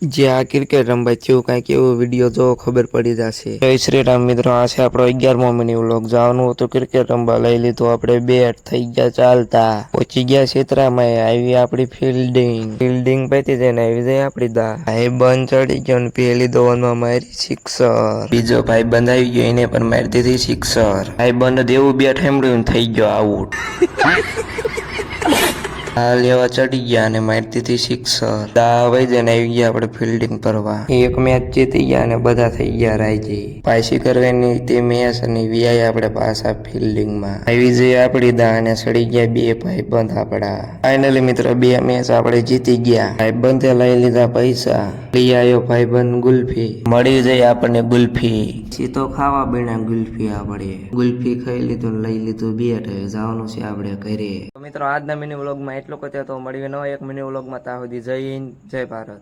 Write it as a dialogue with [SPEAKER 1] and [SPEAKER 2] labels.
[SPEAKER 1] જે આ ક્રિકેટ રમવા થયું કાંઈક એવો વિડીયો જો ખબર પડી જશે. જય શ્રી રામ મિત્રો, આ છે આપણો 11મો મિની વ્લોગ. જવાનું હતું ક્રિકેટ રમવા, લઈ લીધું આપણે બેટ, થઈ ગયા ચાલતા, પહોંચી ગયા ક્ષેત્રમાં, આવી આપણી ફિલ્ડિંગ પતી જઈને આવી જાય આપણી દા. ભાઈ બંધ ચડી ગયો ને પહેલી દોનમાં મારી સિક્સર. બીજો ભાઈ બંધ આવી ગયો, એને પણ મારી દીધી સિક્સર. ભાઈ બંધ દેવું બેટ હેમડ્યું થઈ ગયો આઉટ. આ લેવા ચડી ગયા અને મારી દીધી સિક્સર. દા વહી જઈને આવી ગયા આપણે ફિલ્ડિંગ કરવા. એક મેચ જીતી ગયા અને બધા થઈ ગયા રાજી. પાછી કરવાની તે મેચ અને વ્યાય આપણે પાછા ફિલ્ડિંગમાં આવી જઈએ આપણી દા અને ચડી ગયા બે ભાઈ બંધ આપણા. ફાઇનલી મિત્રો 2 મેચ આપણે જીતી ગયા. ભાઈ બંધે લઈ લીધા પૈસા. લઈ આવ્યો ભાઈ બંધ ગુલ્ફી. મળી જાય આપણને ગુલ્ફી. સીતો ખાવા બન્યા ગુલ્ફી. આપણે ગુલ્ફી ખાઈ લીધું, લઈ લીધું બેટ. હવે જવાનું છે આપણે ઘરે. મિત્રો આજના મિની વ્લોગમાં એટલું કહે તો મળીએ નવા એક મિની વ્લોગમાં. ત્યાં સુધી જય હિન્દ, જય ભારત.